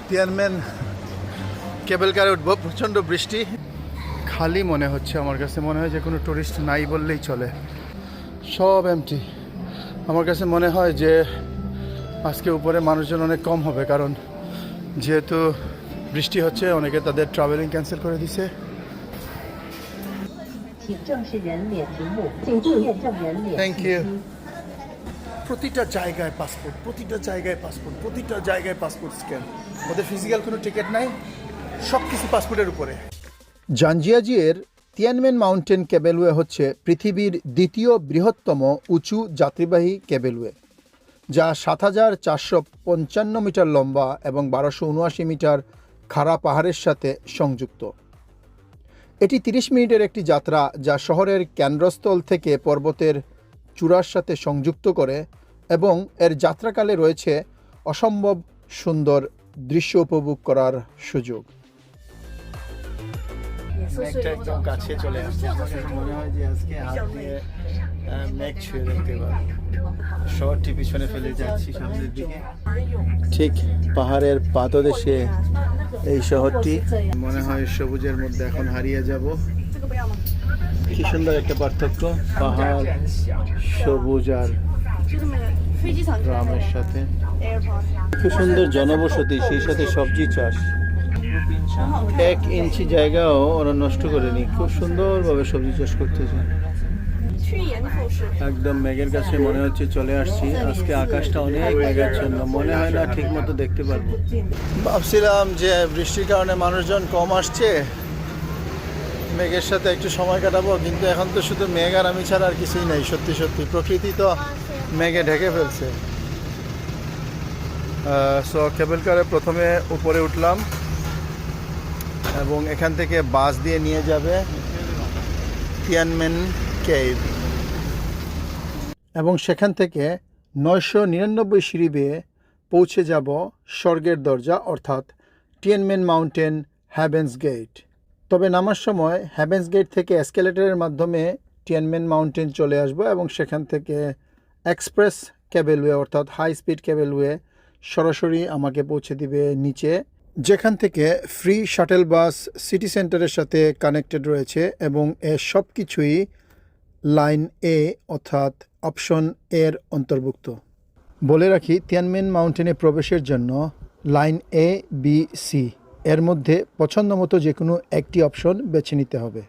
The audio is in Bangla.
তিয়ানমেন কেবল কারে উঠবো, প্রচণ্ড বৃষ্টি, খালি মনে হচ্ছে আমার কাছে, মনে হয় যে কোনো টুরিস্ট নাই বললেই চলে, সব এমটি। আমার কাছে মনে হয় যে আজকে উপরে মানুষজন অনেক কম হবে, কারণ যেহেতু বৃষ্টি হচ্ছে অনেকে তাদের ট্রাভেলিং ক্যান্সেল করে দিছে। Thank you. প্রতিটা জায়গায় পাসপোর্ট, প্রতিটা জায়গায় পাসপোর্ট, প্রতিটা জায়গায় পাসপোর্ট স্ক্যান। ওদের ফিজিক্যাল কোনো টিকিট নাই, সব কিছু পাসপোর্টের উপরে। জাঞ্জিয়াজিয়ের তিয়ানমেন মাউন্টেন কেবেলওয়ে হচ্ছে পৃথিবীর দ্বিতীয় বৃহত্তম উঁচু যাত্রীবাহী কেবেলওয়ে, যা ৭,৪৫৫ মিটার লম্বা এবং ১২৭৯ মিটার খাড়া পাহাড়ের সাথে সংযুক্ত। এটি ৩০ মিনিটের একটি যাত্রা, যা শহরের কেন্দ্রস্থল থেকে পর্বতের চূড়ার সাথে সংযুক্ত করে, এবং এর যাত্রাকালে রয়েছে অসম্ভব সুন্দর দৃশ্য উপভোগ করার সুযোগ। একদম কাছে চলে আসছে, মনে হয় যে আজকে হাত দিয়ে মেঘ ছুঁয়ে দেখতে পাবো। শহরটি পিছনে ফেলে যাচ্ছি সামনের দিকে, ঠিক পাহাড়ের পাদদেশে এই শহরটি। মনে হয় সবুজের মধ্যে এখন হারিয়ে যাব। কি সুন্দর একটা পার্থক্য, পাহাড়, সবুজ আর গ্রামের সাথে। খুব সুন্দর জনবসতি, সেই সাথে সবজি চাষ। 1 ইঞ্চি জায়গাও ওরা নষ্ট করেনি, খুব সুন্দরভাবে সবজি চাষ করতেছে। একদম মেঘের কাছে মনে হচ্ছে চলে আসছি। আজকে আকাশটা অনেক মেঘাচ্ছন্ন, মনে হয় না ঠিক মতো দেখতে পারবো। ভাবছিলাম যে বৃষ্টির কারণে মানুষজন কম আসছে, মেঘের সাথে একটু সময় কাটাবো, কিন্তু এখন তো শুধু মেঘ আর আমি ছাড়া আর কিছুই নাই। সত্যি সত্যি প্রকৃতি তো মেঘে ঢেকে ফেলছে। সো কেবল কারে প্রথমে উপরে উঠলাম এবং এখান থেকে বাস দিয়ে নিয়ে যাবে তিয়ানমেন কেভ, এবং সেখান থেকে 999 সিঁড়ি বেয়ে পৌঁছে যাব স্বর্গের দরজা, অর্থাৎ তিয়ানমেন মাউন্টেন হ্যাভেন্স গেট। তবে নামার সময় হ্যাভেন্স গেট থেকে এসকেলেটরের মাধ্যমে তিয়ানমেন মাউন্টেন চলে আসব, এবং সেখান থেকে এক্সপ্রেস কেবলওয়ে অর্থাৎ হাই স্পিড কেবলওয়ে সরাসরি আমাকে পৌঁছে দিবে নিচে, যেখান থেকে ফ্রি শাটেল বাস সিটি সেন্টারের সাথে কানেক্টেড রয়েছে, এবং এর সব কিছুই লাইন এ অর্থাৎ অপশন এর অন্তর্ভুক্ত। বলে রাখি, তিয়ানমেন মাউন্টেনে প্রবেশের জন্য লাইন এ, বি, সি এর মধ্যে পছন্দ মতো যে কোনো একটি অপশন বেছে নিতে হবে।